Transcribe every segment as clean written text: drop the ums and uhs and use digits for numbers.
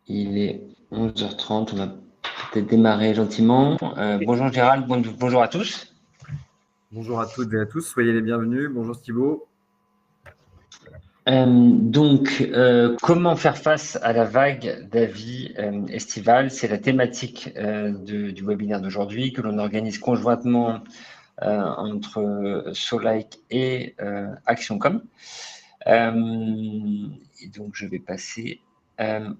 Il est 11h30, on va peut-être démarrer gentiment. Bonjour Gérald, bonjour à tous. Bonjour à toutes et à tous, soyez les bienvenus. Bonjour Thibaut. Comment faire face à la vague d'avis estivale? C'est la thématique du webinaire d'aujourd'hui que l'on organise conjointement entre Solike et ActionCom. Et donc, je vais passer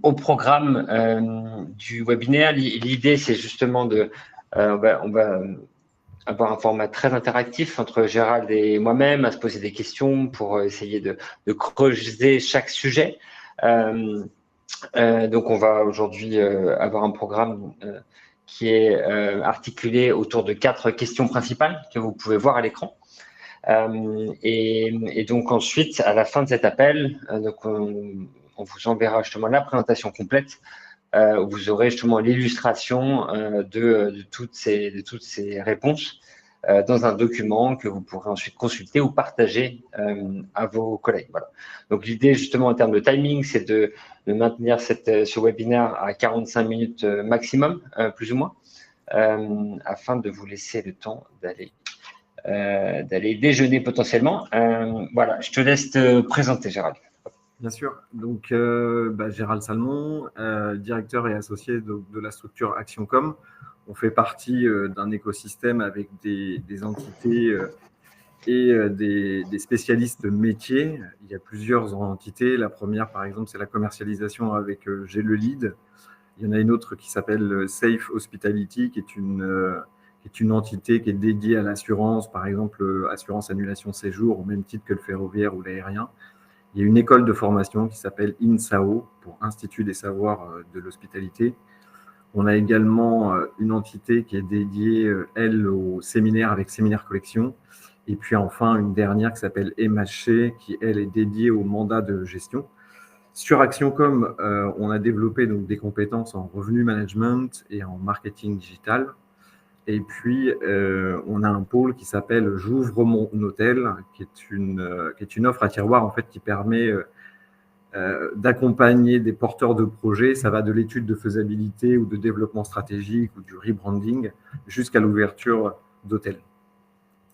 au programme du webinaire. L'idée, c'est justement on va avoir un format très interactif entre Gérald et moi-même, à se poser des questions pour essayer de creuser chaque sujet. Donc, on va aujourd'hui avoir un programme qui est articulé autour de 4 questions principales que vous pouvez voir à l'écran. Et donc ensuite, à la fin de cet appel, on vous enverra justement la présentation complète où vous aurez justement l'illustration de toutes ces réponses dans un document que vous pourrez ensuite consulter ou partager à vos collègues. Voilà. Donc l'idée justement en termes de timing, c'est de maintenir ce webinaire à 45 minutes maximum, plus ou moins, afin de vous laisser le temps d'aller déjeuner potentiellement. Voilà, je te laisse te présenter, Gérald. Bien sûr, donc Gérald Salmon, directeur et associé de la structure ActionCom. On fait partie d'un écosystème avec des entités et des spécialistes métiers. Il y a plusieurs entités. La première, par exemple, c'est la commercialisation avec J'ai le lead. Il y en a une autre qui s'appelle Safe Hospitality, qui est une entité qui est dédiée à l'assurance, par exemple, assurance annulation séjour, au même titre que le ferroviaire ou l'aérien. Il y a une école de formation qui s'appelle INSAO, pour Institut des savoirs de l'hospitalité. On a également une entité qui est dédiée, elle, au séminaire avec Séminaire Collection. Et puis enfin, une dernière qui s'appelle MHC, qui, elle, est dédiée au mandat de gestion. Sur ActionCom, on a développé donc des compétences en revenu management et en marketing digital. Et puis, on a un pôle qui s'appelle J'ouvre mon hôtel, qui est une offre à tiroir en fait, qui permet d'accompagner des porteurs de projets. Ça va de l'étude de faisabilité ou de développement stratégique ou du rebranding jusqu'à l'ouverture d'hôtels.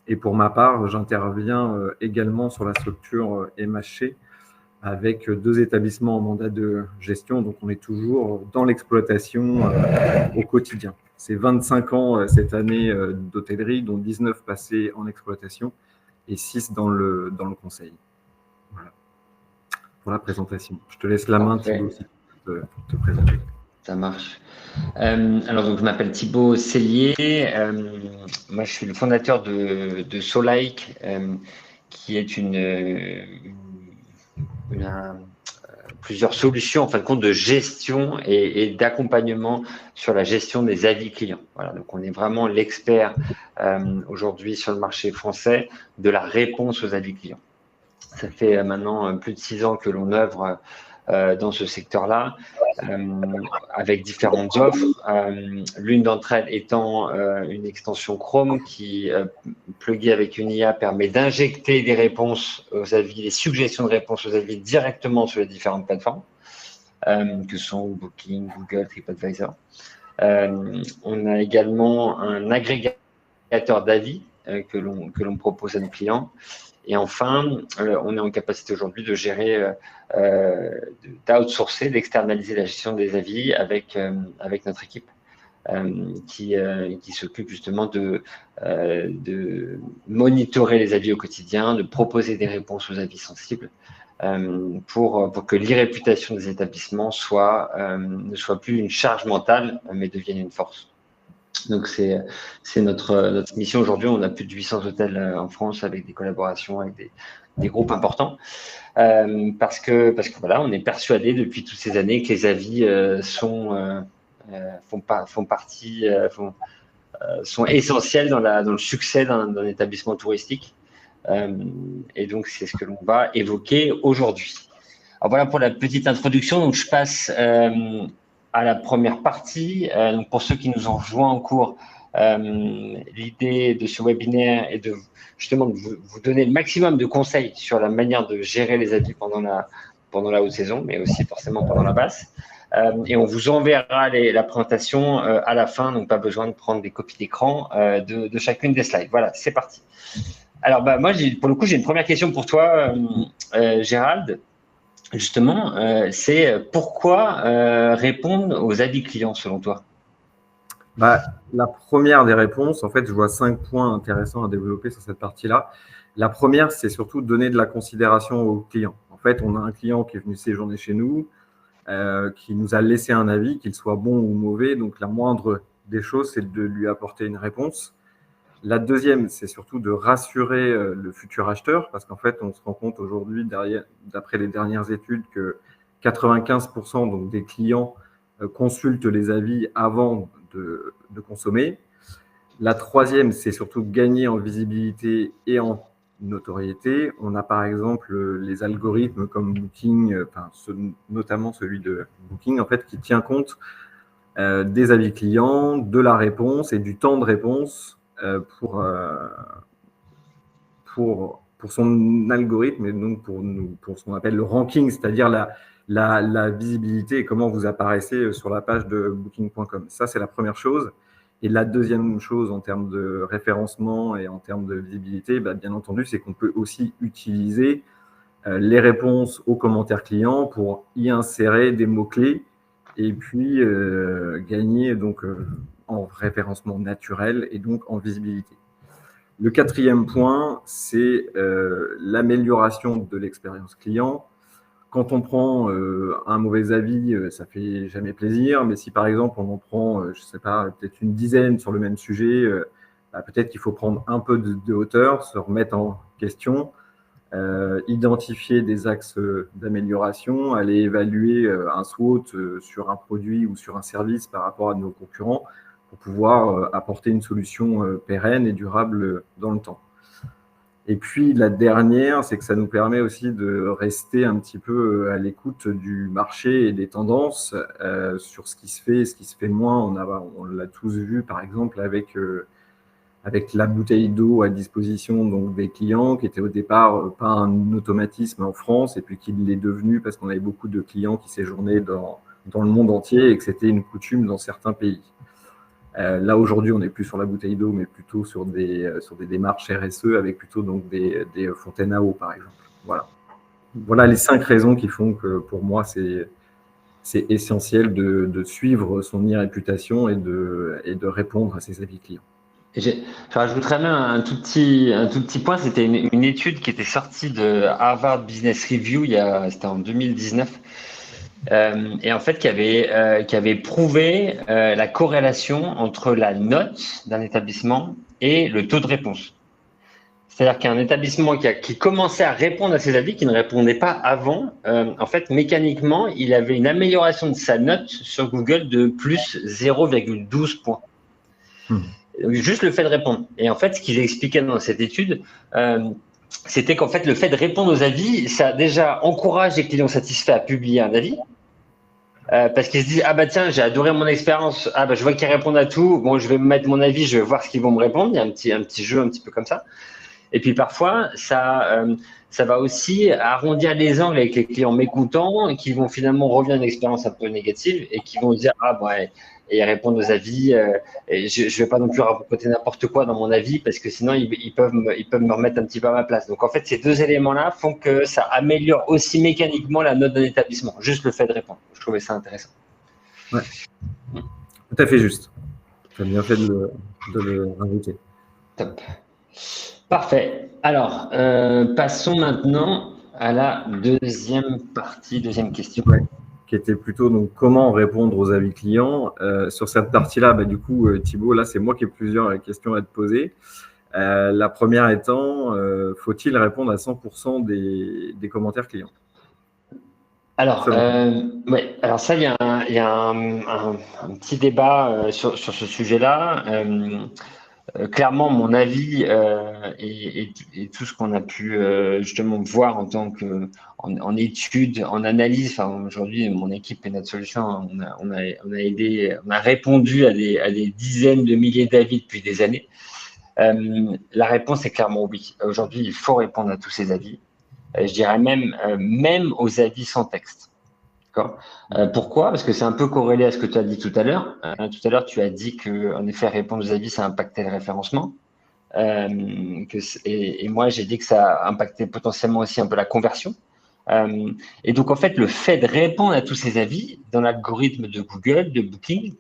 Et pour ma part, j'interviens également sur la structure MHC avec 2 établissements en mandat de gestion. Donc, on est toujours dans l'exploitation au quotidien. C'est 25 ans cette année d'hôtellerie, dont 19 passés en exploitation et 6 dans le conseil. Voilà pour la présentation. Je te laisse la main, Thibaut, aussi, pour te présenter. Ça marche. Alors, donc, je m'appelle Thibaut Cellier. Moi, je suis le fondateur de Solike, qui est plusieurs solutions en fin de compte de gestion et d'accompagnement sur la gestion des avis clients. Voilà, donc on est vraiment l'expert aujourd'hui sur le marché français de la réponse aux avis clients. Ça fait maintenant plus de 6 ans que l'on œuvre dans ce secteur-là, avec différentes offres. L'une d'entre elles étant une extension Chrome qui, pluguée avec une IA, permet d'injecter des réponses aux avis, des suggestions de réponses aux avis directement sur les différentes plateformes, que sont Booking, Google, TripAdvisor. On a également un agrégateur d'avis que l'on propose à nos clients. Et enfin, on est en capacité aujourd'hui de gérer, d'outsourcer, d'externaliser la gestion des avis avec notre équipe qui s'occupe justement de monitorer les avis au quotidien, de proposer des réponses aux avis sensibles pour que l'irréputation des établissements ne soit plus une charge mentale, mais devienne une force. Donc, c'est notre mission aujourd'hui. On a plus de 800 hôtels en France avec des collaborations avec des groupes importants parce que voilà, on est persuadé depuis toutes ces années que les avis sont essentiels dans le succès d'un établissement touristique. Et donc, c'est ce que l'on va évoquer aujourd'hui. Alors, voilà pour la petite introduction. Donc, je passe à la première partie. Donc pour ceux qui nous ont rejoints en cours, l'idée de ce webinaire est de justement de vous donner le maximum de conseils sur la manière de gérer les avis pendant la haute saison, mais aussi forcément pendant la basse. et on vous enverra la présentation à la fin, donc pas besoin de prendre des copies d'écran de chacune des slides. Voilà, c'est parti. Alors, moi, pour le coup, j'ai une première question pour toi, Gérald. Justement, c'est pourquoi répondre aux avis clients selon toi? La première des réponses, en fait, je vois 5 points intéressants à développer sur cette partie-là. La première, c'est surtout donner de la considération aux clients. En fait, on a un client qui est venu séjourner chez nous, qui nous a laissé un avis, qu'il soit bon ou mauvais. Donc, la moindre des choses, c'est de lui apporter une réponse. La deuxième, c'est surtout de rassurer le futur acheteur, parce qu'en fait, on se rend compte aujourd'hui, d'après les dernières études, que 95% donc, des clients consultent les avis avant de consommer. La troisième, c'est surtout gagner en visibilité et en notoriété. On a par exemple les algorithmes comme Booking, notamment celui de Booking, en fait, qui tient compte des avis clients, de la réponse et du temps de réponse pour son algorithme et donc pour ce qu'on appelle le ranking, c'est-à-dire la visibilité et comment vous apparaissez sur la page de booking.com. Ça, c'est la première chose. Et la deuxième chose en termes de référencement et en termes de visibilité, bien entendu, c'est qu'on peut aussi utiliser les réponses aux commentaires clients pour y insérer des mots-clés et puis gagner donc, en référencement naturel et donc en visibilité. Le quatrième point, c'est l'amélioration de l'expérience client. Quand on prend un mauvais avis, ça fait jamais plaisir. Mais si par exemple on en prend, je sais pas, peut-être une dizaine sur le même sujet, peut-être qu'il faut prendre un peu de hauteur, se remettre en question, identifier des axes d'amélioration, aller évaluer un SWOT sur un produit ou sur un service par rapport à nos concurrents pour pouvoir apporter une solution pérenne et durable dans le temps. Et puis la dernière, c'est que ça nous permet aussi de rester un petit peu à l'écoute du marché et des tendances sur ce qui se fait et ce qui se fait moins. On l'a tous vu par exemple avec la bouteille d'eau à disposition donc, des clients, qui était au départ pas un automatisme en France, et puis qui l'est devenu parce qu'on avait beaucoup de clients qui séjournaient dans le monde entier et que c'était une coutume dans certains pays. Là, aujourd'hui, on n'est plus sur la bouteille d'eau, mais plutôt sur des démarches RSE avec plutôt donc, des fontaines à eau, par exemple. Voilà les 5 raisons qui font que, pour moi, c'est essentiel de suivre son e-réputation et de répondre à ses avis clients. Je rajouterais même un tout petit point. C'était une étude qui était sortie de Harvard Business Review, c'était en 2019, et en fait qui avait prouvé la corrélation entre la note d'un établissement et le taux de réponse. C'est-à-dire qu'un établissement qui commençait à répondre à ses avis, qui ne répondait pas avant, en fait, mécaniquement, il avait une amélioration de sa note sur Google de plus 0,12 points. Juste le fait de répondre. Et en fait, ce qu'ils expliquaient dans cette étude, c'était qu'en fait, le fait de répondre aux avis, ça déjà encourage les clients satisfaits à publier un avis. Parce qu'ils se disent, ah bah tiens, j'ai adoré mon expérience, ah bah je vois qu'ils répondent à tout, bon, je vais me mettre mon avis, je vais voir ce qu'ils vont me répondre. Il y a un petit jeu un petit peu comme ça. Et puis parfois, ça va aussi arrondir les angles avec les clients mécontents qui vont finalement revenir à une expérience un peu négative et qui vont dire, ah ouais, et répondre aux avis, et je ne vais pas non plus raconter n'importe quoi dans mon avis parce que sinon ils peuvent me remettre un petit peu à ma place. Donc en fait, ces deux éléments-là font que ça améliore aussi mécaniquement la note d'un établissement, juste le fait de répondre. Je trouvais ça intéressant. Ouais. Tout à fait juste. Tu as bien fait de le rajouter. Top. Parfait. Alors, passons maintenant à la deuxième question. Ouais, qui était plutôt donc comment répondre aux avis clients. Sur cette partie-là, du coup, Thibaut, là, c'est moi qui ai plusieurs questions à te poser. La première étant, faut-il répondre à 100% des commentaires clients? Alors, ouais, alors ça, il y a un petit débat sur ce sujet-là. Clairement, mon avis et tout ce qu'on a pu justement voir en tant en études, en analyse. Enfin, aujourd'hui, mon équipe et notre solution, on a répondu à des dizaines de milliers d'avis depuis des années. La réponse est clairement oui. Aujourd'hui, il faut répondre à tous ces avis. Je dirais même aux avis sans texte. D'accord. Pourquoi? Parce que c'est un peu corrélé à ce que tu as dit tout à l'heure. Tout à l'heure, tu as dit que, en effet, répondre aux avis, ça impactait le référencement. Et moi, j'ai dit que ça impactait potentiellement aussi un peu la conversion. Et donc, en fait, le fait de répondre à tous ces avis dans l'algorithme de Google, de Booking,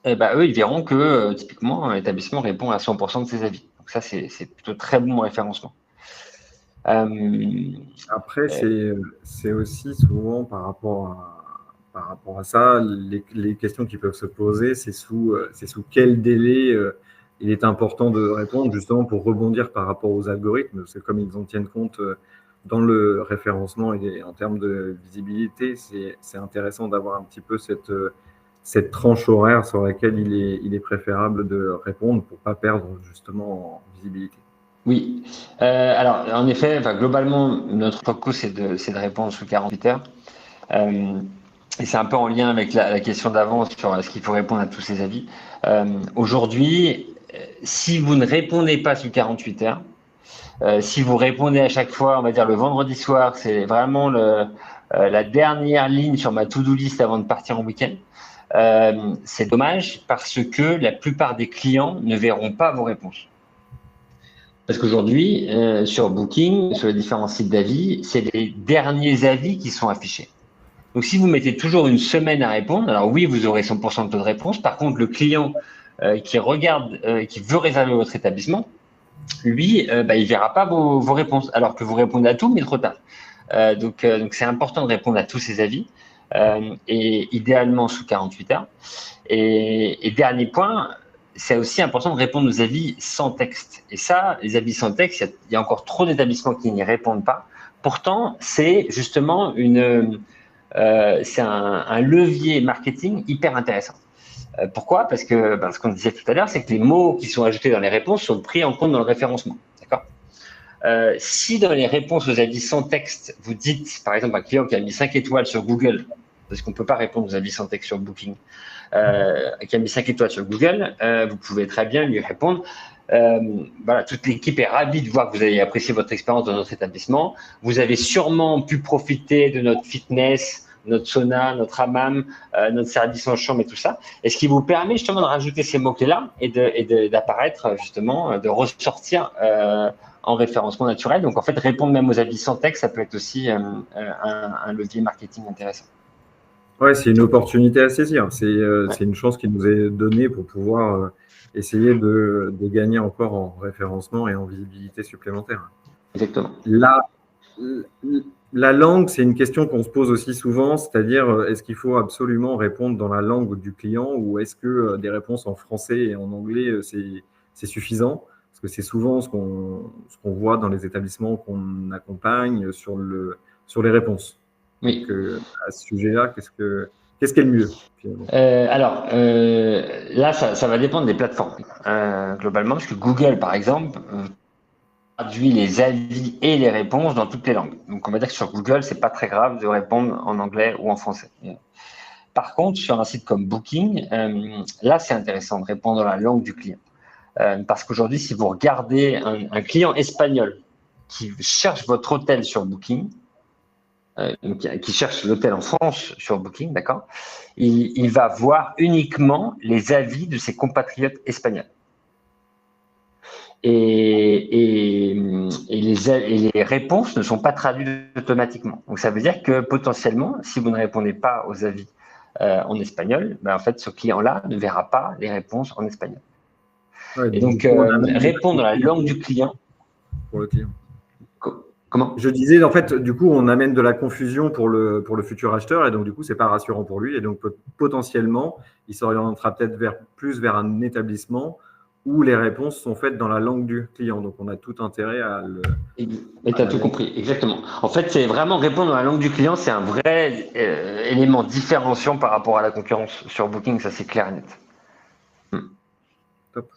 eux, ils verront que typiquement, un établissement répond à 100% de ses avis. Donc ça, c'est plutôt très bon référencement. Après, c'est aussi souvent par rapport à ça, les questions qui peuvent se poser, c'est sous quel délai il est important de répondre, justement pour rebondir par rapport aux algorithmes, parce que comme ils en tiennent compte dans le référencement et en termes de visibilité, c'est intéressant d'avoir un petit peu cette tranche horaire sur laquelle il est préférable de répondre pour ne pas perdre justement en visibilité. Oui. Alors, en effet, globalement, notre focus, c'est de répondre sous 48 heures. Et c'est un peu en lien avec la question d'avant sur est-ce qu'il faut répondre à tous ces avis. Aujourd'hui, si vous ne répondez pas sous 48 heures, si vous répondez à chaque fois, on va dire le vendredi soir, c'est vraiment la dernière ligne sur ma to-do list avant de partir en week-end. C'est dommage parce que la plupart des clients ne verront pas vos réponses. Parce qu'aujourd'hui, sur Booking, sur les différents sites d'avis, c'est les derniers avis qui sont affichés. Donc, si vous mettez toujours une semaine à répondre, alors oui, vous aurez 100% de taux de réponse. Par contre, le client qui regarde, qui veut réserver votre établissement, lui, il verra pas vos réponses, alors que vous répondez à tout, mais trop tard. Donc, c'est important de répondre à tous ces avis, et idéalement sous 48 heures. Et dernier point, c'est aussi important de répondre aux avis sans texte. Et ça, les avis sans texte, il y a encore trop d'établissements qui n'y répondent pas. Pourtant, c'est justement c'est un levier marketing hyper intéressant. Pourquoi? Parce que ce qu'on disait tout à l'heure, c'est que les mots qui sont ajoutés dans les réponses sont pris en compte dans le référencement. D'accord? Si dans les réponses aux avis sans texte, vous dites, par exemple, un client qui a mis 5 étoiles sur Google, parce qu'on ne peut pas répondre aux avis sans texte sur Booking, qui a mis 5 étoiles sur Google, vous pouvez très bien lui répondre. Toute l'équipe est ravie de voir que vous avez apprécié votre expérience dans notre établissement. Vous avez sûrement pu profiter de notre fitness, notre sauna, notre hammam, notre service en chambre et tout ça. Et ce qui vous permet justement de rajouter ces mots-clés-là et d'apparaître justement, de ressortir en référencement naturel. Donc en fait, répondre même aux avis sans texte, ça peut être aussi un levier marketing intéressant. Ouais, c'est une opportunité à saisir. C'est une chance qui nous est donnée pour pouvoir essayer de gagner encore en référencement et en visibilité supplémentaire. Exactement. La langue, c'est une question qu'on se pose aussi souvent, c'est-à-dire est-ce qu'il faut absolument répondre dans la langue du client ou est-ce que des réponses en français et en anglais, c'est suffisant? Parce que c'est souvent ce qu'on voit dans les établissements qu'on accompagne sur les réponses. Oui. Donc, à ce sujet-là, qu'est-ce qui est le mieux finalement? Là, ça va dépendre des plateformes globalement, parce que Google, par exemple, traduit les avis et les réponses dans toutes les langues. Donc, on va dire que sur Google, c'est pas très grave de répondre en anglais ou en français. Par contre, sur un site comme Booking, là, c'est intéressant de répondre dans la langue du client. Parce qu'aujourd'hui, si vous regardez un client espagnol qui cherche votre hôtel sur Booking, qui cherche l'hôtel en France sur Booking, d'accord, il va voir uniquement les avis de ses compatriotes espagnols. Et les réponses ne sont pas traduites automatiquement. Donc, ça veut dire que potentiellement, si vous ne répondez pas aux avis en espagnol, en fait, ce client-là ne verra pas les réponses en espagnol. Ouais, et donc, répondre dans la langue du client. Pour le client. Comment? Je disais, en fait, du coup, on amène de la confusion pour le futur acheteur et donc, du coup, c'est pas rassurant pour lui. Et donc, potentiellement, il s'orientera peut-être plus vers un établissement où les réponses sont faites dans la langue du client. Donc, on a tout intérêt à le… Et tu as tout compris, exactement. En fait, c'est vraiment répondre dans la langue du client, c'est un vrai élément différenciant par rapport à la concurrence sur Booking, ça c'est clair et net. Top.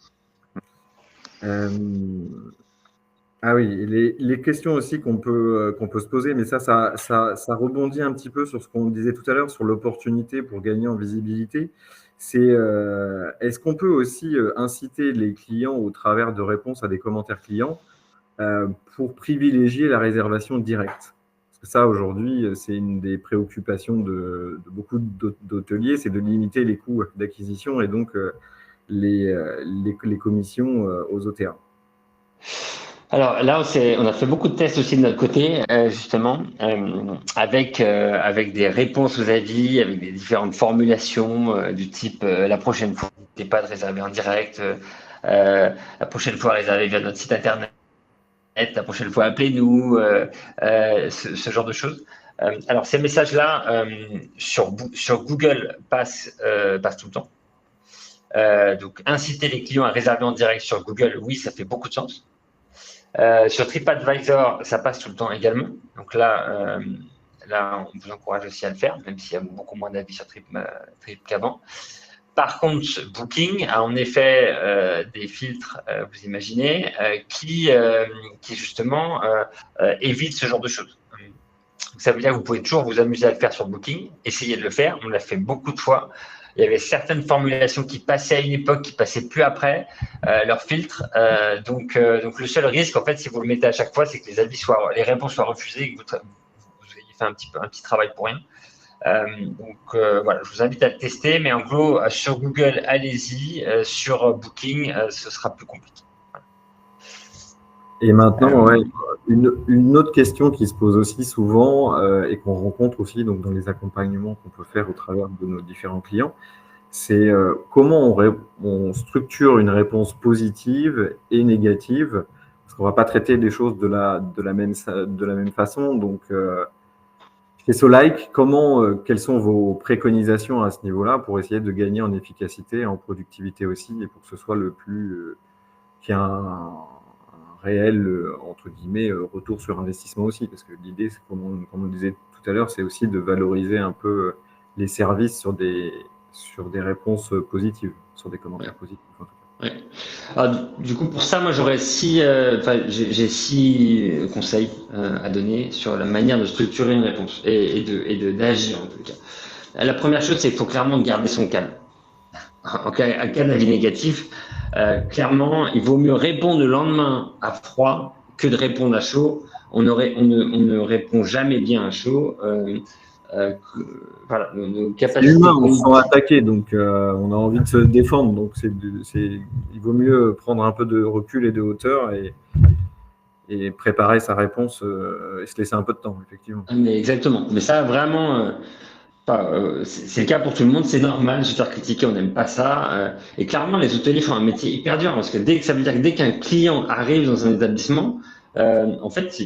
Ah oui, les questions aussi qu'on peut se poser, mais ça rebondit un petit peu sur ce qu'on disait tout à l'heure, sur l'opportunité pour gagner en visibilité. C'est est-ce qu'on peut aussi inciter les clients au travers de réponses à des commentaires clients pour privilégier la réservation directe? Parce ça, aujourd'hui, c'est une des préoccupations de beaucoup d'hôteliers, c'est de limiter les coûts d'acquisition et donc les commissions aux OTA. Alors là, on a fait beaucoup de tests aussi de notre côté, justement, avec des réponses aux avis, avec des différentes formulations du type la prochaine fois, n'hésitez pas de réserver en direct, la prochaine fois réservez via notre site internet, la prochaine fois appelez-nous, ce genre de choses. Alors ces messages-là sur Google passent tout le temps. Donc inciter les clients à réserver en direct sur Google, oui, ça fait beaucoup de sens. Sur TripAdvisor, ça passe tout le temps également. Donc là, on vous encourage aussi à le faire, même s'il y a beaucoup moins d'avis sur Trip qu'avant. Par contre, Booking a en effet des filtres, vous imaginez, qui justement évitent ce genre de choses. Donc, ça veut dire que vous pouvez toujours vous amuser à le faire sur Booking, essayez de le faire. On l'a fait beaucoup de fois. Il y avait certaines formulations qui passaient à une époque, qui passaient plus après leur filtre. Donc le seul risque, en fait, si vous le mettez à chaque fois, c'est que les réponses soient refusées et que vous ayez fait un petit travail pour rien. Voilà, je vous invite à le tester, mais en gros, sur Google, allez-y. Sur Booking, ce sera plus compliqué. Et maintenant, une autre question qui se pose aussi souvent et qu'on rencontre aussi donc, dans les accompagnements qu'on peut faire au travers de nos différents clients, c'est comment on structure une réponse positive et négative, parce qu'on ne va pas traiter les choses de la même façon. Donc, chez Solike, quelles sont vos préconisations à ce niveau-là pour essayer de gagner en efficacité, en productivité aussi, et pour que ce soit le plus qu'il y ait un réel, entre guillemets, retour sur investissement aussi, parce que l'idée, comme on disait tout à l'heure, c'est aussi de valoriser un peu les services sur des réponses positives, sur des commentaires positifs. En tout cas. Ouais. Alors, du coup, pour ça, moi, j'ai 6 conseils à donner sur la manière de structurer une réponse et d'agir en tout cas. La première chose, c'est qu'il faut clairement garder son calme. En cas d'avis négatif, clairement, il vaut mieux répondre le lendemain à froid que de répondre à chaud. On ne répond jamais bien à chaud. Voilà, nos capacités. C'est humain, on se sent attaqué, donc on a envie de se défendre. Donc il vaut mieux prendre un peu de recul et de hauteur et préparer sa réponse et se laisser un peu de temps, effectivement. Mais exactement. Mais ça, vraiment, c'est le cas pour tout le monde. C'est normal de se faire critiquer. On n'aime pas ça. Et clairement, les hôteliers font un métier hyper dur parce que ça veut dire que dès qu'un client arrive dans un établissement, en fait,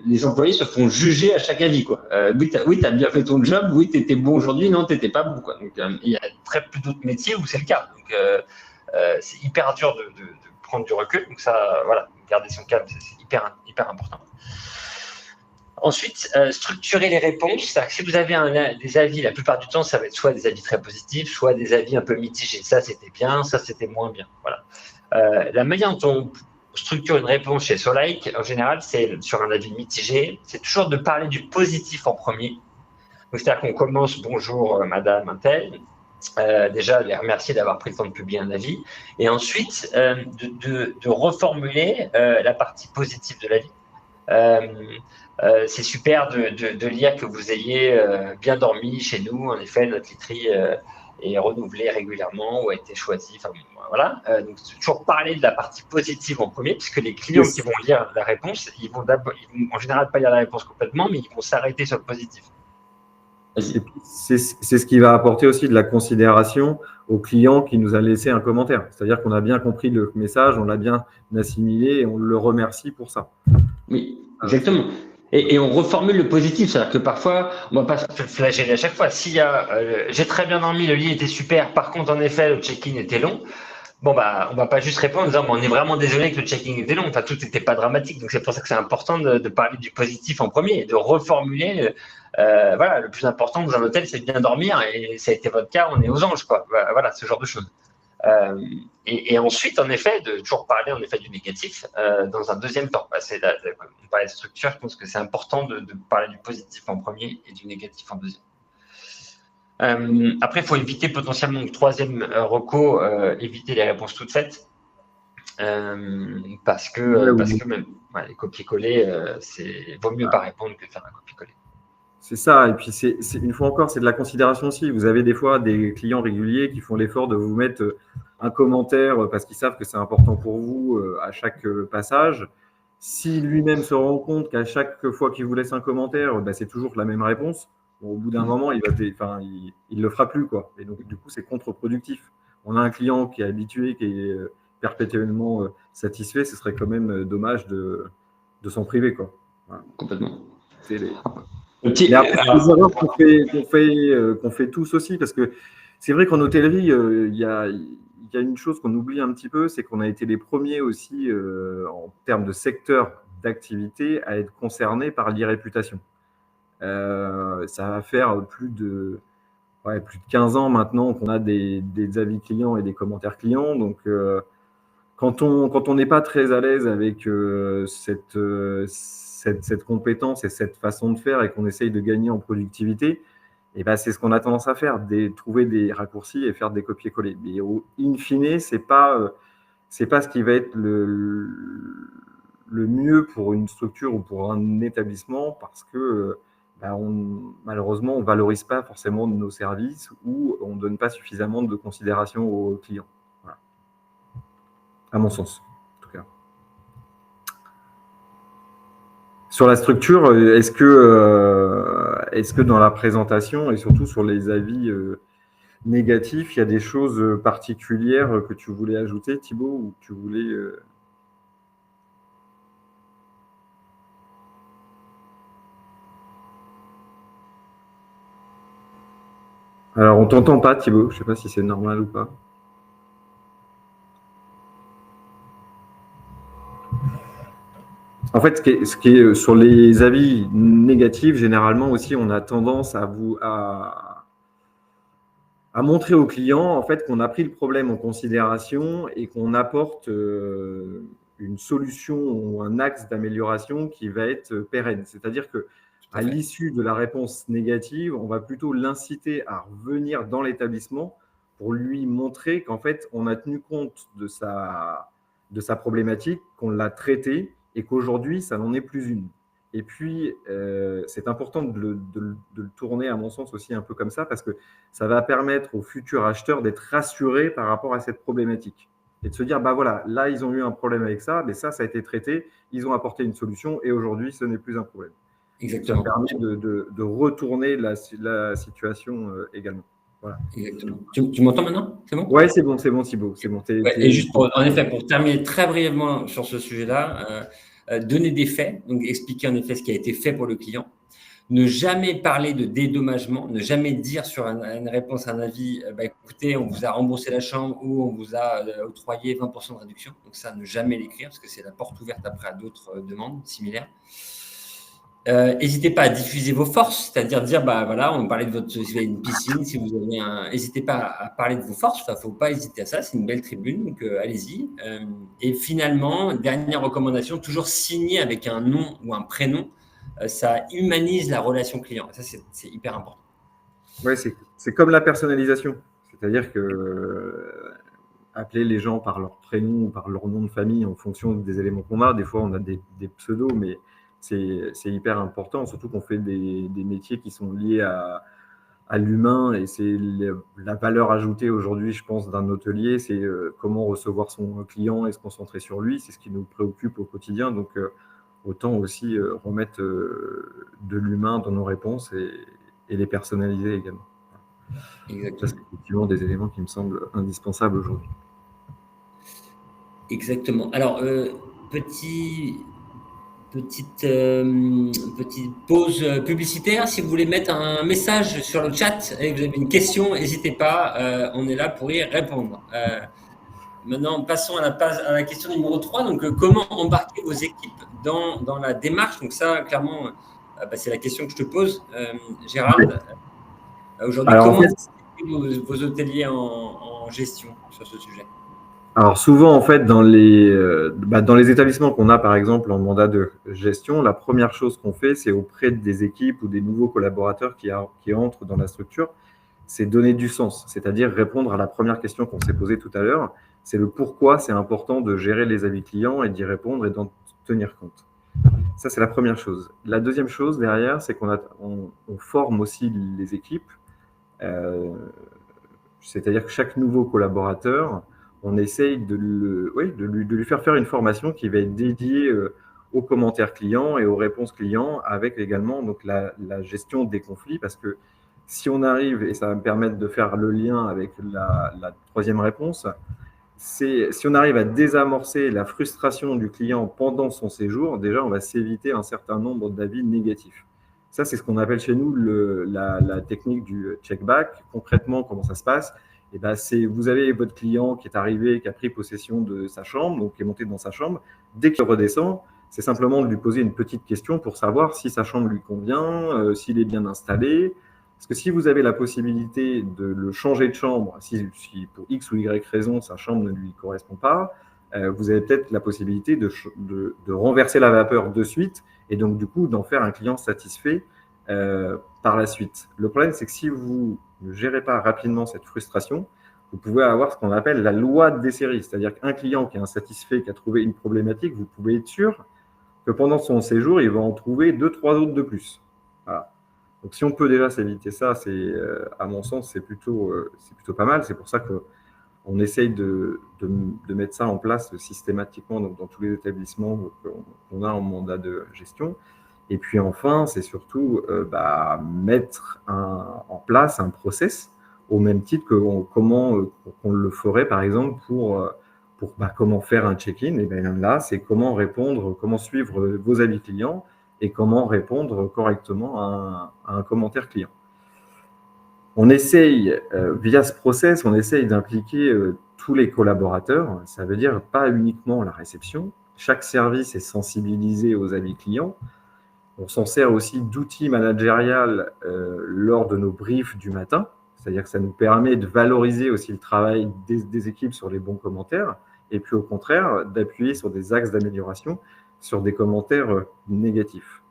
les employés se font juger à chaque avis, quoi. Oui, t'as bien fait ton job. Oui, t'étais bon aujourd'hui. Non, t'étais pas bon, quoi. Donc, il y a très peu d'autres métiers où c'est le cas. Donc, c'est hyper dur de prendre du recul. Donc ça, voilà, garder son calme, c'est hyper important. Ensuite, structurer les réponses. C'est-à-dire que si vous avez des avis, la plupart du temps, ça va être soit des avis très positifs, soit des avis un peu mitigés. Ça, c'était bien, ça, c'était moins bien. Voilà. La manière dont on structure une réponse chez Solike, en général, c'est sur un avis mitigé. C'est toujours de parler du positif en premier. Donc, c'est-à-dire qu'on commence « Bonjour, madame Intel ». Déjà, les remercier d'avoir pris le temps de publier un avis. Et ensuite, de reformuler la partie positive de l'avis. C'est super de lire que vous ayez bien dormi chez nous. En effet, notre literie est renouvelée régulièrement ou a été choisie. Enfin, voilà. Donc, toujours parler de la partie positive en premier, puisque les clients qui vont lire la réponse, ils vont en général pas lire la réponse complètement, mais ils vont s'arrêter sur le positif. C'est ce qui va apporter aussi de la considération au client qui nous a laissé un commentaire. C'est-à-dire qu'on a bien compris le message, on l'a bien assimilé et on le remercie pour ça. Oui, exactement. Et on reformule le positif, c'est-à-dire que parfois, on ne va pas se flageller à chaque fois. S'il y a j'ai très bien dormi, le lit était super, par contre, en effet, le check-in était long. Bon, bah, on va pas juste répondre en disant on est vraiment désolé que le check-in était long. Enfin, tout n'était pas dramatique. Donc, c'est pour ça que c'est important de parler du positif en premier et de reformuler. Voilà, le plus important dans un hôtel, c'est de bien dormir. Et ça a été votre cas, on est aux anges, quoi. Voilà, ce genre de choses. Et ensuite, en effet, de toujours parler en effet du négatif dans un deuxième temps. On parlait de structure, je pense que c'est important de parler du positif en premier et du négatif en deuxième. Après, il faut éviter potentiellement le troisième éviter les réponses toutes faites. Parce que même. les copier-coller, vaut mieux pas répondre que faire un copier-coller. C'est ça. Et puis, une fois encore, c'est de la considération aussi. Vous avez des fois des clients réguliers qui font l'effort de vous mettre un commentaire parce qu'ils savent que c'est important pour vous à chaque passage. Si lui-même se rend compte qu'à chaque fois qu'il vous laisse un commentaire, c'est toujours la même réponse, bon, au bout d'un moment, il le fera plus, quoi. Et donc, du coup, c'est contre-productif. On a un client qui est habitué, qui est perpétuellement satisfait, ce serait quand même dommage de s'en priver, quoi. Voilà. Complètement. C'est les erreurs qu'on fait tous aussi, parce que c'est vrai qu'en hôtellerie, il y a une chose qu'on oublie un petit peu, c'est qu'on a été les premiers aussi, en termes de secteur d'activité, à être concernés par l'e-réputation. Ça va faire plus de 15 ans maintenant qu'on a des avis clients et des commentaires clients. Donc, quand on n'est pas très à l'aise avec cette compétence et cette façon de faire et qu'on essaye de gagner en productivité, et c'est ce qu'on a tendance à faire, trouver des raccourcis et faire des copier-coller. Mais in fine, c'est pas ce qui va être le mieux pour une structure ou pour un établissement, parce que malheureusement, on ne valorise pas forcément nos services ou on ne donne pas suffisamment de considération aux clients. Voilà. À mon sens, en tout cas. Sur la structure, est-ce que dans la présentation et surtout sur les avis négatifs, il y a des choses particulières que tu voulais ajouter, Thibaut, ou que tu voulais… Alors, on ne t'entend pas, Thibaut. Je ne sais pas si c'est normal ou pas. En fait, ce qui est sur les avis négatifs, généralement aussi, on a tendance à montrer aux clients en fait, qu'on a pris le problème en considération et qu'on apporte une solution ou un axe d'amélioration qui va être pérenne. C'est-à-dire qu'à l'issue de la réponse négative, on va plutôt l'inciter à revenir dans l'établissement pour lui montrer qu'en fait, on a tenu compte de sa problématique, qu'on l'a traitée et qu'aujourd'hui, ça n'en est plus une. Et puis, c'est important de le tourner, à mon sens, aussi un peu comme ça, parce que ça va permettre aux futurs acheteurs d'être rassurés par rapport à cette problématique. Et de se dire, voilà, là, ils ont eu un problème avec ça, mais ça a été traité, ils ont apporté une solution, et aujourd'hui, ce n'est plus un problème. Exactement. Ça permet de retourner la situation également. Voilà. Exactement. Tu m'entends maintenant? C'est bon? Oui, c'est bon, Thibaut. C'est bon. Et juste en effet, pour terminer très brièvement sur ce sujet-là, donner des faits, donc expliquer en effet ce qui a été fait pour le client, ne jamais parler de dédommagement, ne jamais dire sur une réponse à un avis, écoutez, on vous a remboursé la chambre ou on vous a octroyé 20% de réduction. Donc ça, ne jamais l'écrire parce que c'est la porte ouverte après à d'autres demandes similaires. N'hésitez pas à diffuser vos forces, c'est-à-dire dire, voilà, on parlait de votre, si vous avez une piscine, si vous avez n'hésitez pas à parler de vos forces, il ne faut pas hésiter à ça, c'est une belle tribune, donc allez-y. Et finalement, dernière recommandation, toujours signer avec un nom ou un prénom, ça humanise la relation client, ça c'est hyper important. Oui, c'est comme la personnalisation, c'est-à-dire que appeler les gens par leur prénom ou par leur nom de famille en fonction des éléments qu'on a, des fois on a des pseudos, mais c'est hyper important, surtout qu'on fait des métiers qui sont liés à l'humain et c'est la valeur ajoutée aujourd'hui, je pense, d'un hôtelier, c'est comment recevoir son client et se concentrer sur lui, c'est ce qui nous préoccupe au quotidien, donc autant aussi remettre de l'humain dans nos réponses et les personnaliser également. Exactement. Ça, c'est effectivement des éléments qui me semblent indispensables aujourd'hui. Exactement. Alors, petite pause publicitaire. Si vous voulez mettre un message sur le chat et que vous avez une question, n'hésitez pas, on est là pour y répondre. Maintenant, passons à la question numéro 3. Donc, comment embarquer vos équipes dans la démarche? Donc ça, clairement, c'est la question que je te pose, Gérald. Aujourd'hui, comment embarquer vos hôteliers en gestion sur ce sujet? Alors souvent, en fait, dans les établissements qu'on a, par exemple, en mandat de gestion, la première chose qu'on fait, c'est auprès des équipes ou des nouveaux collaborateurs qui entrent dans la structure, c'est donner du sens, c'est-à-dire répondre à la première question qu'on s'est posée tout à l'heure, c'est le pourquoi c'est important de gérer les avis clients et d'y répondre et tenir compte. Ça, c'est la première chose. La deuxième chose derrière, c'est qu'on forme aussi les équipes. C'est-à-dire que chaque nouveau collaborateur, on essaye de lui faire une formation qui va être dédiée aux commentaires clients et aux réponses clients, avec également donc, la gestion des conflits, parce que si on arrive, et ça va me permettre de faire le lien avec la troisième réponse, si on arrive à désamorcer la frustration du client pendant son séjour, déjà, on va s'éviter un certain nombre d'avis négatifs. Ça, c'est ce qu'on appelle chez nous la technique du check-back. Concrètement, comment ça se passe? Eh ben, vous avez votre client qui est arrivé, qui a pris possession de sa chambre, donc qui est monté dans sa chambre. Dès qu'il redescend, c'est simplement de lui poser une petite question pour savoir si sa chambre lui convient, s'il est bien installé. Parce que si vous avez la possibilité de le changer de chambre, si pour X ou Y raison, sa chambre ne lui correspond pas, vous avez peut-être la possibilité de renverser la vapeur de suite et donc du coup d'en faire un client satisfait par la suite. Le problème, c'est que si vous ne gérez pas rapidement cette frustration, vous pouvez avoir ce qu'on appelle la loi des séries. C'est-à-dire qu'un client qui est insatisfait, qui a trouvé une problématique, vous pouvez être sûr que pendant son séjour, il va en trouver 2-3 autres de plus. Voilà. Donc, si on peut déjà s'éviter ça, à mon sens, c'est plutôt pas mal. C'est pour ça qu'on essaye de mettre ça en place systématiquement dans tous les établissements qu'on a en mandat de gestion. Et puis enfin, c'est surtout mettre en place un process au même titre que comment on le ferait, par exemple, pour comment faire un check-in. Et bien là, c'est comment suivre vos avis clients et comment répondre correctement à un commentaire client. On essaye, via ce process, on essaye d'impliquer tous les collaborateurs. Ça veut dire pas uniquement la réception. Chaque service est sensibilisé aux avis clients. On s'en sert aussi d'outils managériels lors de nos briefs du matin. C'est-à-dire que ça nous permet de valoriser aussi le travail des équipes sur les bons commentaires et puis au contraire d'appuyer sur des axes d'amélioration sur des commentaires négatifs.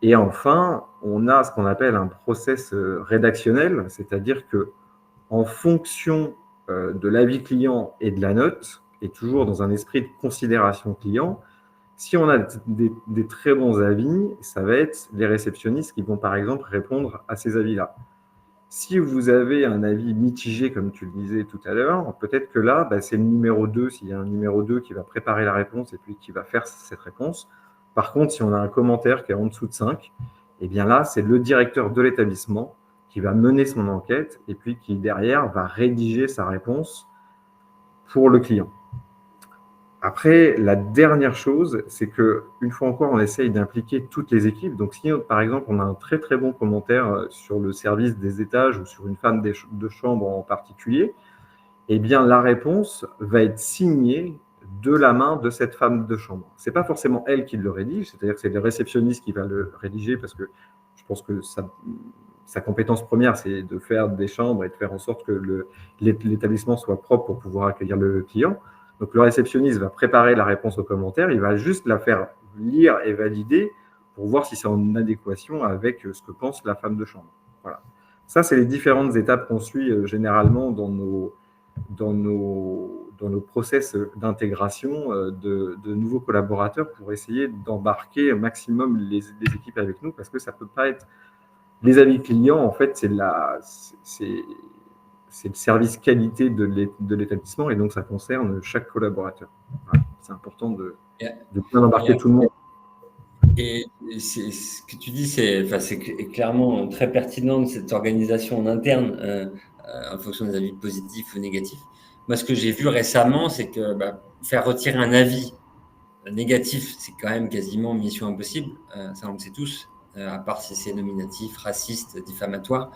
Et enfin, on a ce qu'on appelle un process rédactionnel, c'est-à-dire que en fonction de l'avis client et de la note, et toujours dans un esprit de considération client, si on a des très bons avis, ça va être les réceptionnistes qui vont par exemple répondre à ces avis-là. Si vous avez un avis mitigé, comme tu le disais tout à l'heure, peut-être que là, c'est le numéro 2, s'il y a un numéro 2 qui va préparer la réponse et puis qui va faire cette réponse. Par contre, si on a un commentaire qui est en dessous de 5, eh bien là, c'est le directeur de l'établissement qui va mener son enquête et puis qui, derrière, va rédiger sa réponse pour le client. Après, la dernière chose, c'est qu'une fois encore, on essaye d'impliquer toutes les équipes. Donc, si, par exemple, on a un très, très bon commentaire sur le service des étages ou sur une femme de chambre en particulier, eh bien, la réponse va être signée de la main de cette femme de chambre. Ce n'est pas forcément elle qui le rédige, c'est-à-dire que c'est le réceptionniste qui va le rédiger parce que je pense que sa compétence première, c'est de faire des chambres et de faire en sorte que l'établissement soit propre pour pouvoir accueillir le client. Donc, le réceptionniste va préparer la réponse aux commentaires, il va juste la faire lire et valider pour voir si c'est en adéquation avec ce que pense la femme de chambre. Voilà. Ça, c'est les différentes étapes qu'on suit généralement dans nos process d'intégration de nouveaux collaborateurs pour essayer d'embarquer au maximum les équipes avec nous, parce que ça ne peut pas être… Les avis clients, en fait, c'est le service qualité de l'établissement et donc ça concerne chaque collaborateur. Voilà. C'est important de bien embarquer tout le monde. Et ce que tu dis, c'est clairement très pertinent de cette organisation en interne en fonction des avis positifs ou négatifs. Moi, ce que j'ai vu récemment, c'est que faire retirer un avis négatif, c'est quand même quasiment mission impossible. Ça, on le sait tous, à part si c'est nominatif, raciste, diffamatoire.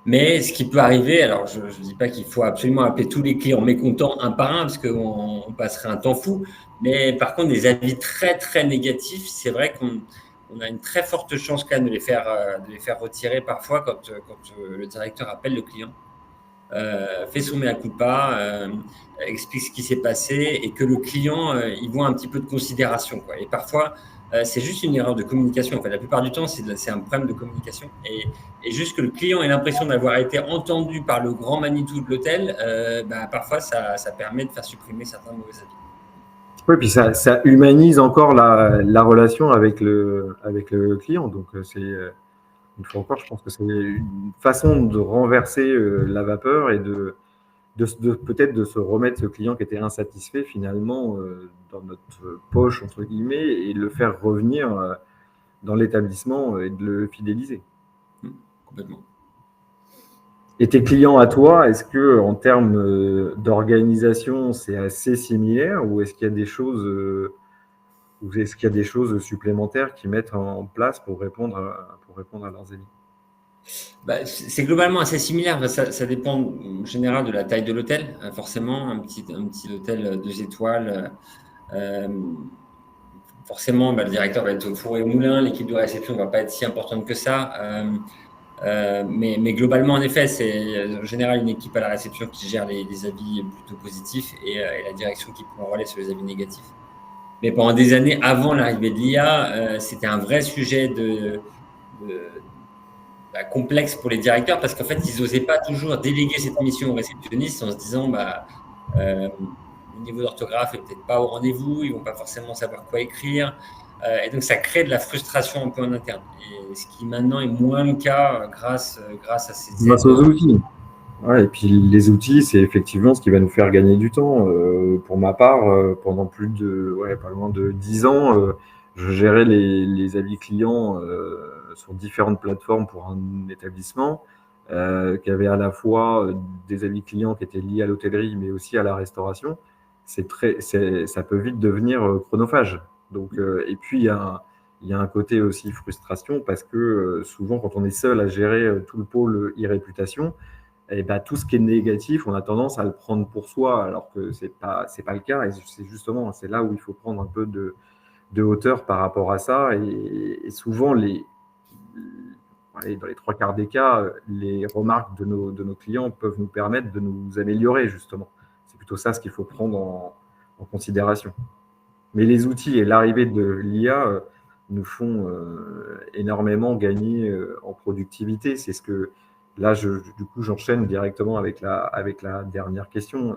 Mais ce qui peut arriver, alors je ne dis pas qu'il faut absolument appeler tous les clients mécontents un par un, parce qu'on passerait un temps fou. Mais par contre, des avis très, très négatifs, c'est vrai qu'on a une très forte chance quand même de les faire retirer parfois quand le directeur appelle le client, fait son mea culpa, explique ce qui s'est passé et que le client il voit un petit peu de considération, quoi. Et parfois, c'est juste une erreur de communication. En fait, la plupart du temps, c'est un problème de communication. Et juste que le client ait l'impression d'avoir été entendu par le grand Manitou de l'hôtel, parfois, ça permet de faire supprimer certains mauvais avis. Oui, puis ça humanise encore la relation avec le client. Donc, une fois encore, je pense que c'est une façon de renverser la vapeur et peut-être de se remettre ce client qui était insatisfait finalement dans notre poche, entre guillemets, et de le faire revenir dans l'établissement et de le fidéliser. Complètement. Et tes clients à toi, est-ce que en termes d'organisation, c'est assez similaire ou est-ce qu'il y a des choses supplémentaires qu'ils mettent en place pour répondre à leurs avis? C'est globalement assez similaire. Ça dépend en général de la taille de l'hôtel. Forcément, un petit hôtel 2 étoiles, forcément, le directeur va être au four et au moulin. L'équipe de réception ne va pas être si importante que ça. Mais globalement, en effet, c'est en général une équipe à la réception qui gère les avis plutôt positifs et la direction qui prend le relais sur les avis négatifs. Mais pendant des années, avant l'arrivée de l'IA, c'était un vrai sujet complexe pour les directeurs parce qu'en fait, ils n'osaient pas toujours déléguer cette mission aux réceptionnistes en se disant le niveau d'orthographe n'est peut-être pas au rendez-vous, ils ne vont pas forcément savoir quoi écrire. Et donc, ça crée de la frustration un peu en interne. Et ce qui maintenant est moins le cas grâce à ces aides. Grâce aux outils. Ouais, et puis les outils, c'est effectivement ce qui va nous faire gagner du temps. Pour ma part, pendant pas loin de 10 ans, je gérais les avis clients sur différentes plateformes pour un établissement qui avait à la fois des avis clients qui étaient liés à l'hôtellerie, mais aussi à la restauration. Ça peut vite devenir chronophage. Donc, et puis, il y a un côté aussi frustration parce que souvent, quand on est seul à gérer tout le pôle e-réputation, et ben, tout ce qui est négatif, on a tendance à le prendre pour soi, alors que c'est pas le cas. Et c'est là où il faut prendre un peu de hauteur par rapport à ça. Et souvent, dans les 3 quarts des cas, les remarques de nos clients peuvent nous permettre de nous améliorer, justement. C'est plutôt ça ce qu'il faut prendre en considération. Mais les outils et l'arrivée de l'IA nous font énormément gagner en productivité. C'est ce que là, du coup, j'enchaîne directement avec la dernière question.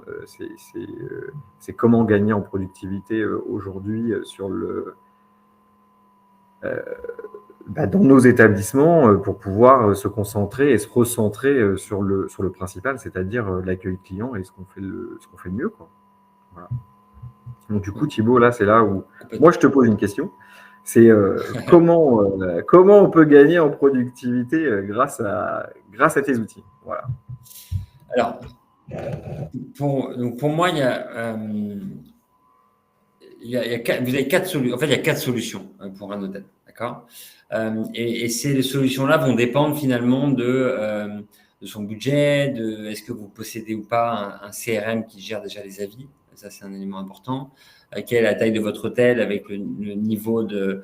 C'est comment gagner en productivité aujourd'hui dans nos établissements pour pouvoir se concentrer et se recentrer sur le principal, c'est-à-dire l'accueil client et ce qu'on fait le mieux, quoi. Voilà. Donc, du coup, Thibaut, là, c'est là où moi, je te pose une question. C'est comment on peut gagner en productivité grâce à tes outils. Voilà. Alors, pour moi, vous avez 4 solutions. En fait, il y a 4 solutions pour un hôtel. D'accord ? Et ces solutions-là vont dépendre finalement de son budget, de est-ce que vous possédez ou pas un CRM qui gère déjà les avis. Ça, c'est un élément important. Quelle est la taille de votre hôtel avec le niveau de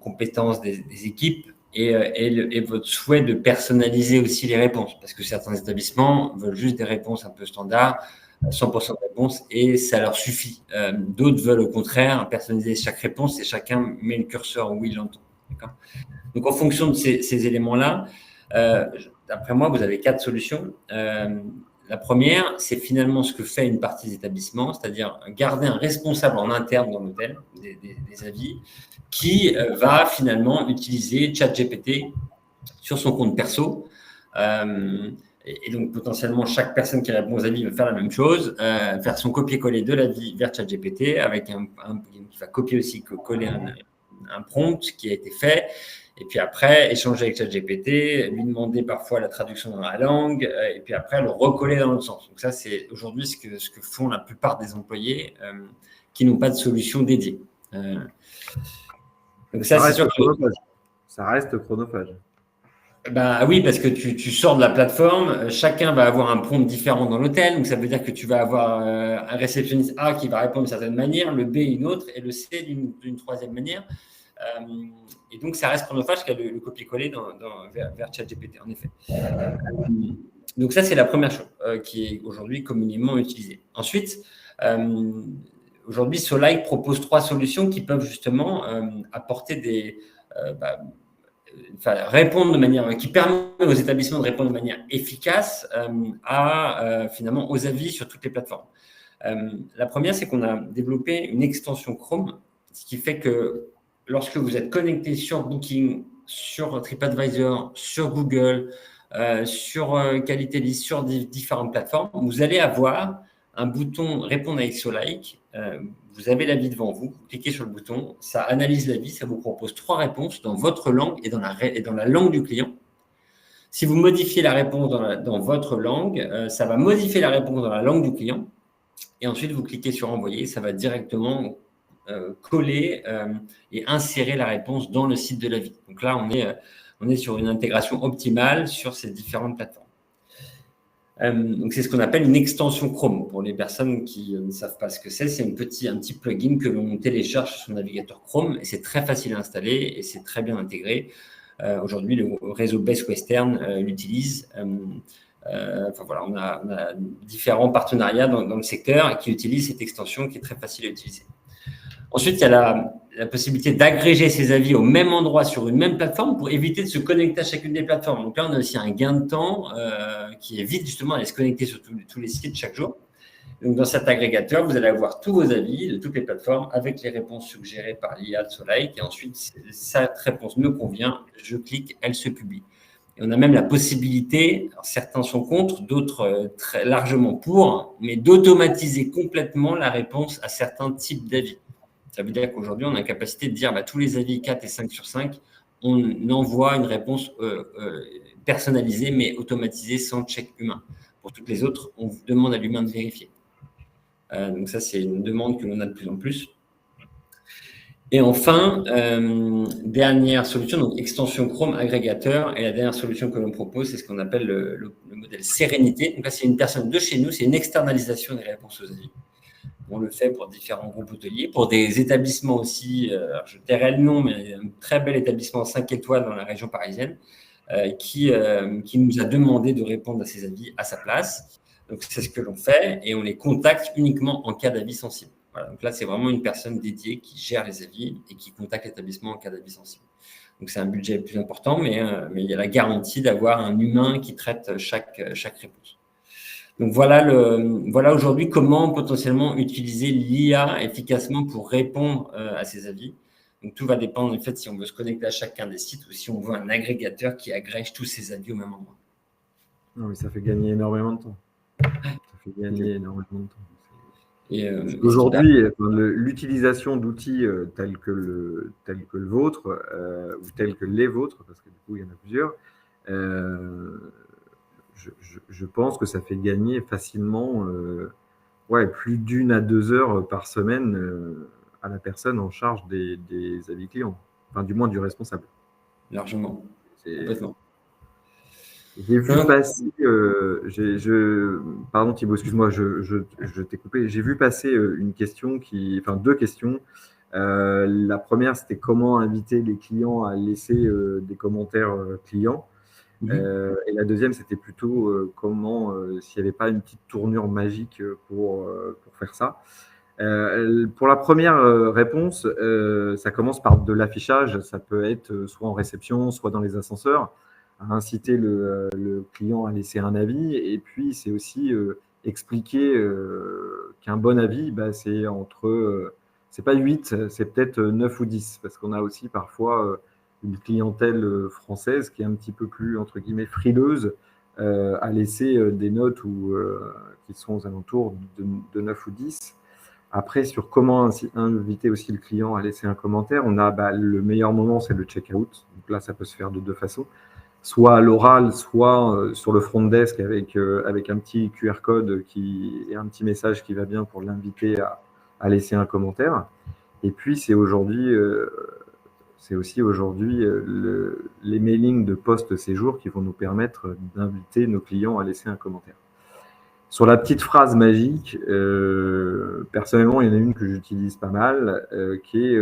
compétence des équipes et votre souhait de personnaliser aussi les réponses. Parce que certains établissements veulent juste des réponses un peu standards, 100% de réponses, et ça leur suffit. D'autres veulent au contraire personnaliser chaque réponse et chacun met le curseur où il l'entend. Donc, en fonction de ces éléments-là, d'après moi, vous avez 4 solutions. La première, c'est finalement ce que fait une partie des établissements, c'est-à-dire garder un responsable en interne dans l'hôtel des avis qui va finalement utiliser ChatGPT sur son compte perso. Et donc, potentiellement, chaque personne qui répond aux avis va faire la même chose, faire son copier-coller de l'avis vers ChatGPT avec qui va copier aussi, coller un prompt qui a été fait. Et puis après, échanger avec ChatGPT, lui demander parfois la traduction dans la langue, et puis après, le recoller dans l'autre sens. Donc ça, c'est aujourd'hui ce que font la plupart des employés qui n'ont pas de solution dédiée. Donc ça, c'est sûr que ça reste chronophage. Oui, parce que tu sors de la plateforme, chacun va avoir un prompt différent dans l'hôtel, donc ça veut dire que tu vas avoir un réceptionniste A qui va répondre d'une certaine manière, le B une autre, et le C d'une troisième manière. Et donc, ça reste chronophage qu'il y a le copier-coller vers ChatGPT, en effet. Donc, ça, c'est la première chose qui est aujourd'hui communément utilisée. Ensuite, aujourd'hui, Solike propose 3 solutions qui peuvent justement apporter répondre de manière qui permet aux établissements de répondre de manière efficace finalement aux avis sur toutes les plateformes. La première, c'est qu'on a développé une extension Chrome, ce qui fait que lorsque vous êtes connecté sur Booking, sur TripAdvisor, sur Google, sur Qualitylis, sur différentes plateformes, vous allez avoir un bouton répondre avec Solike. Vous avez l'avis devant vous, vous cliquez sur le bouton, ça analyse l'avis, ça vous propose 3 réponses dans votre langue et dans la langue du client. Si vous modifiez la réponse dans votre langue, ça va modifier la réponse dans la langue du client. Et ensuite, vous cliquez sur envoyer, ça va directement coller et insérer la réponse dans le site de l'avis. Donc là, on est sur une intégration optimale sur ces différentes plateformes. Donc c'est ce qu'on appelle une extension Chrome. Pour les personnes qui ne savent pas ce que c'est un petit plugin que l'on télécharge sur son navigateur Chrome et c'est très facile à installer et c'est très bien intégré. Aujourd'hui, le réseau Best Western l'utilise. Enfin voilà, on a différents partenariats dans le secteur qui utilisent cette extension qui est très facile à utiliser. Ensuite, il y a la possibilité d'agréger ces avis au même endroit sur une même plateforme pour éviter de se connecter à chacune des plateformes. Donc là, on a aussi un gain de temps qui évite justement d'aller se connecter sur tous les sites chaque jour. Donc dans cet agrégateur, vous allez avoir tous vos avis de toutes les plateformes avec les réponses suggérées par l'IA de Solike. Et ensuite, cette réponse me convient, je clique, elle se publie. Et on a même la possibilité, alors certains sont contre, d'autres très largement pour, mais d'automatiser complètement la réponse à certains types d'avis. Ça veut dire qu'aujourd'hui, on a la capacité de dire tous les avis 4 et 5 sur 5, on envoie une réponse personnalisée, mais automatisée sans check humain. Pour toutes les autres, on demande à l'humain de vérifier. Donc ça, c'est une demande que l'on a de plus en plus. Et enfin, dernière solution, donc extension Chrome agrégateur. Et la dernière solution que l'on propose, c'est ce qu'on appelle le modèle Sérénité. Donc là, c'est une personne de chez nous, c'est une externalisation des réponses aux avis. On le fait pour différents groupes hôteliers, pour des établissements aussi, alors je tairai le nom, mais un très bel établissement 5 étoiles dans la région parisienne qui nous a demandé de répondre à ces avis à sa place. Donc, c'est ce que l'on fait et on les contacte uniquement en cas d'avis sensible. Voilà, donc là, c'est vraiment une personne dédiée qui gère les avis et qui contacte l'établissement en cas d'avis sensible. Donc, c'est un budget plus important, mais il y a la garantie d'avoir un humain qui traite chaque réponse. Donc, voilà aujourd'hui comment potentiellement utiliser l'IA efficacement pour répondre à ces avis. Donc, tout va dépendre en fait si on veut se connecter à chacun des sites ou si on veut un agrégateur qui agrège tous ces avis au même endroit. Non, mais ça fait gagner énormément de temps. Ça fait gagner énormément de temps. Aujourd'hui, l'utilisation d'outils tels que le vôtre ou tels que les vôtres, parce que du coup, il y en a plusieurs, je pense que ça fait gagner facilement plus d'1 à 2 heures par semaine à la personne en charge des avis clients, enfin du moins du responsable. Largement. Complètement. J'ai vu passer, pardon Thibaut, excuse-moi, je t'ai coupé. J'ai vu passer deux questions. La première, c'était comment inviter les clients à laisser des commentaires clients. Et la deuxième, c'était plutôt comment, s'il n'y avait pas une petite tournure magique pour faire ça. Pour la première réponse, ça commence par de l'affichage. Ça peut être soit en réception, soit dans les ascenseurs, à inciter le client à laisser un avis. Et puis, c'est aussi expliquer qu'un bon avis, c'est pas 8, c'est peut-être 9 ou 10, parce qu'on a aussi parfois une clientèle française qui est un petit peu plus, entre guillemets, frileuse à laisser des notes qui sont aux alentours de 9 ou 10. Après, sur comment inviter aussi le client à laisser un commentaire, on a le meilleur moment, c'est le check-out. Donc là, ça peut se faire de 2 façons. Soit à l'oral, soit sur le front desk avec un petit QR code et un petit message qui va bien pour l'inviter à laisser un commentaire. Et puis, c'est aussi aujourd'hui les mailings de post-séjour qui vont nous permettre d'inviter nos clients à laisser un commentaire. Sur la petite phrase magique, personnellement, il y en a une que j'utilise pas mal, qui est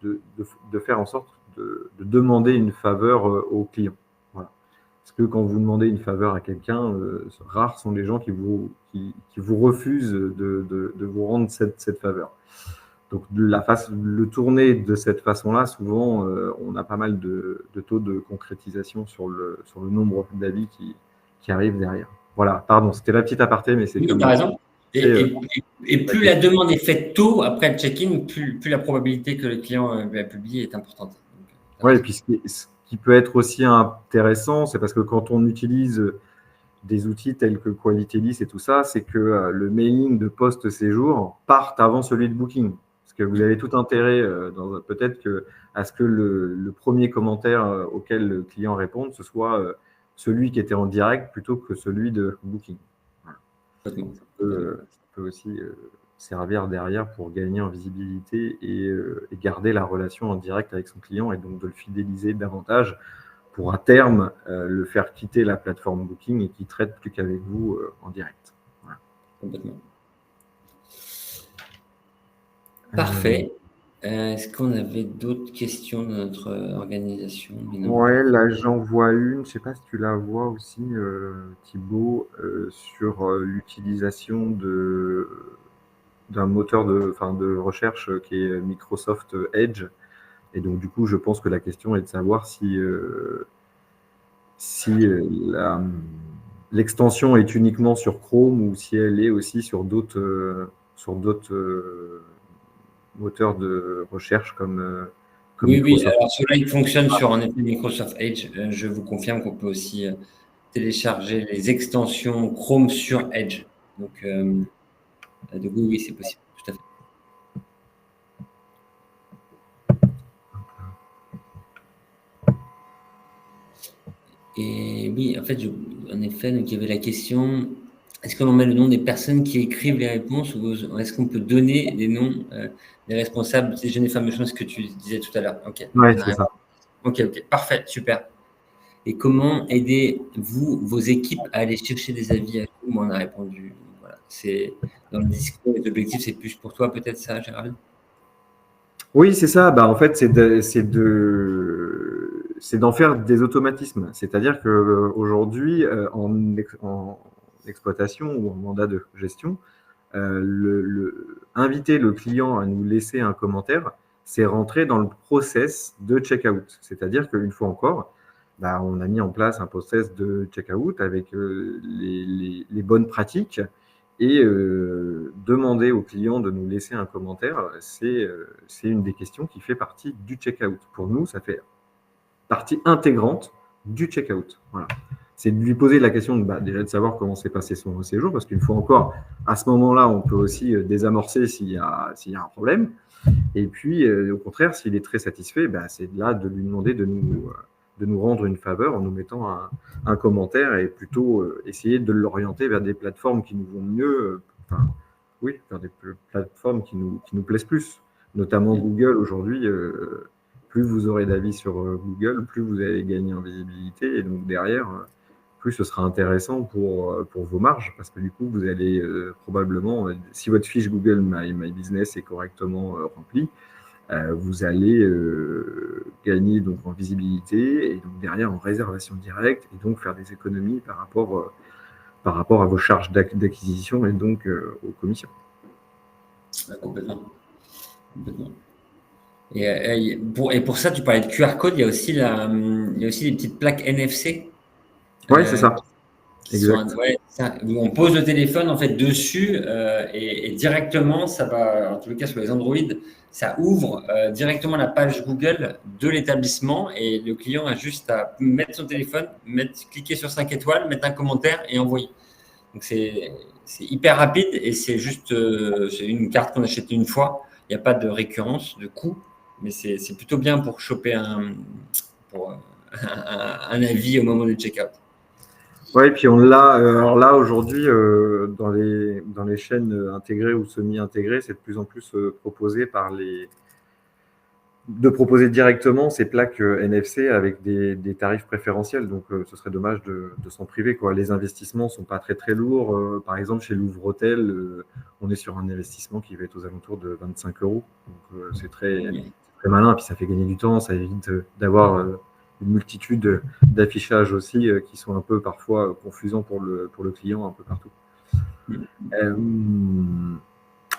de faire en sorte de demander une faveur au client. Voilà. Parce que quand vous demandez une faveur à quelqu'un, rares sont les gens qui vous refusent de vous rendre cette faveur. Donc, le tourner de cette façon-là, souvent, on a pas mal de taux de concrétisation sur le nombre d'avis qui arrivent derrière. Voilà, pardon, c'était la petite aparté, mais c'est... Oui, tu as raison. Et plus la demande est faite tôt, après le check-in, plus la probabilité que le client va publier est importante. Oui, et puis ce qui peut être aussi intéressant, c'est parce que quand on utilise des outils tels que Qualitylist et tout ça, c'est que le mailing de post-séjour parte avant celui de booking. Parce que vous avez tout intérêt, peut-être à ce que le premier commentaire auquel le client réponde, ce soit celui qui était en direct plutôt que celui de booking. Voilà. Ça peut aussi servir derrière pour gagner en visibilité et garder la relation en direct avec son client et donc de le fidéliser davantage pour à terme le faire quitter la plateforme Booking et qu'il ne traite plus qu'avec vous en direct. Voilà. Complètement. Parfait. Est-ce qu'on avait d'autres questions dans notre organisation? Ouais, là j'en vois une, je ne sais pas si tu la vois aussi, Thibaut, sur l'utilisation d'un moteur de recherche qui est Microsoft Edge. Et donc du coup, je pense que la question est de savoir si l'extension est uniquement sur Chrome ou si elle est aussi sur d'autres moteurs de recherche comme oui, Microsoft. Alors cela, il fonctionne sur en effet Microsoft Edge. Je vous confirme qu'on peut aussi télécharger les extensions Chrome sur Edge. Donc oui, c'est possible, tout à fait. Et oui, en fait, en effet, donc il y avait la question, est-ce qu'on en met le nom des personnes qui écrivent les réponses ou est-ce qu'on peut donner les noms des responsables? C'est les fameuses choses que tu disais tout à l'heure. Ok. Ouais, c'est ça. Ok, parfait, super. Et comment aidez-vous vos équipes à aller chercher des avis à vous? Moi, on a répondu. Voilà, c'est dans le discours, les objectifs, c'est plus pour toi, peut-être ça, Gérald? Oui, c'est ça. Bah, en fait, c'est d'en faire des automatismes. C'est-à-dire qu'aujourd'hui, en exploitation ou en mandat de gestion, inviter le client à nous laisser un commentaire, c'est rentrer dans le process de checkout. C'est-à-dire qu'une fois encore, bah, on a mis en place un process de checkout avec les bonnes pratiques et demander au client de nous laisser un commentaire, c'est une des questions qui fait partie du checkout. Pour nous, ça fait partie intégrante du checkout. Voilà. C'est de lui poser la question déjà de savoir comment s'est passé son séjour, parce qu'une fois encore, à ce moment-là, on peut aussi désamorcer s'il y a un problème. Et puis, au contraire, s'il est très satisfait, c'est là de lui demander de nous rendre une faveur en nous mettant un commentaire et plutôt essayer de l'orienter vers des plateformes qui nous vont mieux, vers des plateformes qui nous plaisent plus, notamment Google aujourd'hui. Plus vous aurez d'avis sur Google, plus vous allez gagner en visibilité et donc derrière, plus ce sera intéressant pour vos marges parce que du coup, vous allez probablement, si votre fiche Google My Business est correctement remplie, vous allez gagner donc en visibilité et donc derrière en réservation directe et donc faire des économies par rapport à vos charges d'acquisition et donc aux commissions. Complètement. Et pour ça, tu parlais de QR code, il y a aussi des petites plaques NFC. Oui, c'est ça. Exact. On pose le téléphone en fait dessus et directement, ça va, en tout cas sur les Android, ça ouvre directement la page Google de l'établissement et le client a juste à mettre son téléphone, cliquer sur 5 étoiles, mettre un commentaire et envoyer. Donc c'est hyper rapide et c'est juste c'est une carte qu'on achète une fois. Il n'y a pas de récurrence, de coût, mais c'est plutôt bien pour choper un avis au moment du check-out. Oui, puis on l'a. Alors là, aujourd'hui, dans les chaînes intégrées ou semi-intégrées, c'est de plus en plus proposé de proposer directement ces plaques NFC avec des tarifs préférentiels. Donc, ce serait dommage de s'en priver, quoi. Les investissements ne sont pas très, très lourds. Par exemple, chez Louvre Hôtel, on est sur un investissement qui va être aux alentours de 25 €. Donc, c'est très malin. Puis, ça fait gagner du temps. Ça évite d'avoir une multitude d'affichages aussi qui sont un peu parfois confusants pour le client un peu partout.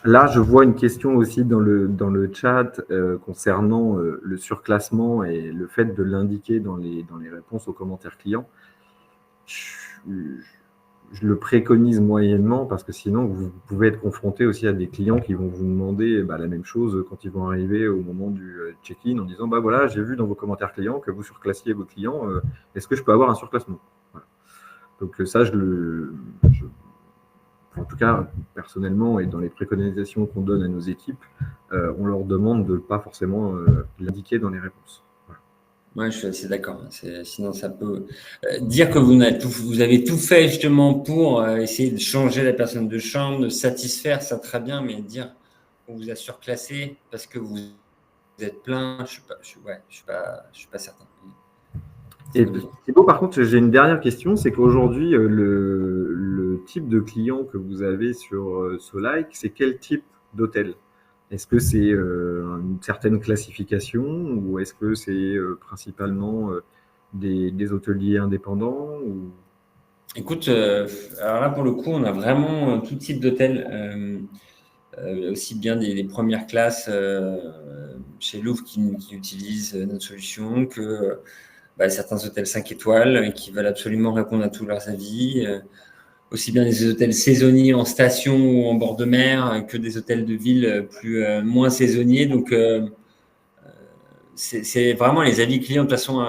Là, je vois une question aussi dans le chat concernant le surclassement et le fait de l'indiquer dans les réponses aux commentaires clients. je le préconise moyennement parce que sinon, vous pouvez être confronté aussi à des clients qui vont vous demander la même chose quand ils vont arriver au moment du check-in en disant voilà, j'ai vu dans vos commentaires clients que vous surclassiez vos clients. Est-ce que je peux avoir un surclassement? Voilà. Donc, ça, en tout cas, personnellement, et dans les préconisations qu'on donne à nos équipes, on leur demande de ne pas forcément l'indiquer dans les réponses. Ouais, je suis assez d'accord. Sinon, ça peut dire que vous avez tout fait justement pour essayer de changer la personne de chambre, de satisfaire, ça très bien, mais dire qu'on vous a surclassé parce que vous êtes plein, je suis pas certain. Et Thibaut, par contre, j'ai une dernière question, c'est qu'aujourd'hui, le type de client que vous avez sur Solike, c'est quel type d'hôtel? Est-ce que c'est une certaine classification ou est-ce que c'est principalement des hôteliers indépendants ou... Écoute, alors là, pour le coup, on a vraiment tout type d'hôtel, aussi bien des premières classes chez Louvre qui utilisent notre solution que certains hôtels 5 étoiles qui veulent absolument répondre à tous leurs avis. Aussi bien des hôtels saisonniers en station ou en bord de mer que des hôtels de ville moins saisonniers. Donc, c'est vraiment les avis clients, de toute façon,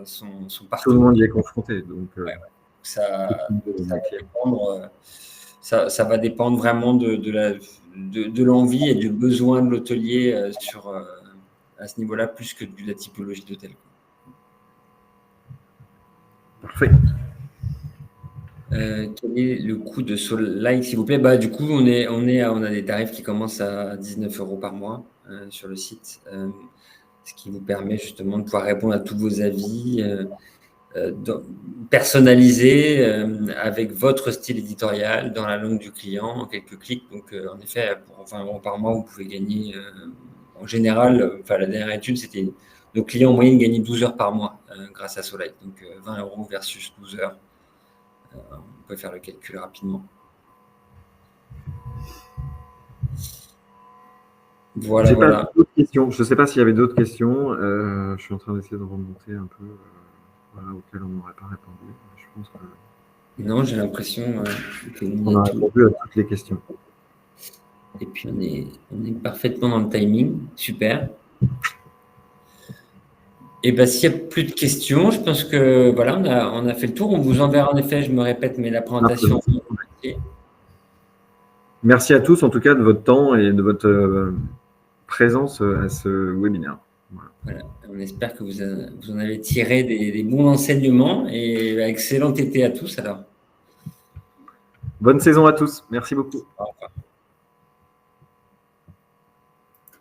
sont partout. Tout le monde y est confronté. Donc, ça va dépendre vraiment de l'envie et du besoin de l'hôtelier à ce niveau-là, plus que de la typologie d'hôtel. Parfait. Quel est le coût de Solike, s'il vous plaît? Du coup, on a des tarifs qui commencent à 19 € par mois sur le site, ce qui vous permet justement de pouvoir répondre à tous vos avis personnalisés avec votre style éditorial dans la langue du client en quelques clics. Donc, en effet, pour 20 € par mois, vous pouvez gagner en général, la dernière étude, c'était nos clients en moyenne gagnaient 12 heures par mois grâce à Solike. Donc, 20 € versus 12 heures. On peut faire le calcul rapidement. Voilà. Pas d'autres questions. Je ne sais pas s'il y avait d'autres questions. Je suis en train d'essayer de remonter un peu auxquelles on n'aurait pas répondu. Je pense que... Non, j'ai l'impression qu'on a répondu à toutes les questions. Et puis, on est parfaitement dans le timing. Super. Et s'il n'y a plus de questions, je pense que on a fait le tour. On vous enverra en effet, je me répète, mais la présentation. Merci à tous en tout cas de votre temps et de votre présence à ce webinaire. Voilà. On espère que vous en avez tiré des bons enseignements et excellent été à tous alors. Bonne saison à tous. Merci beaucoup. Au revoir.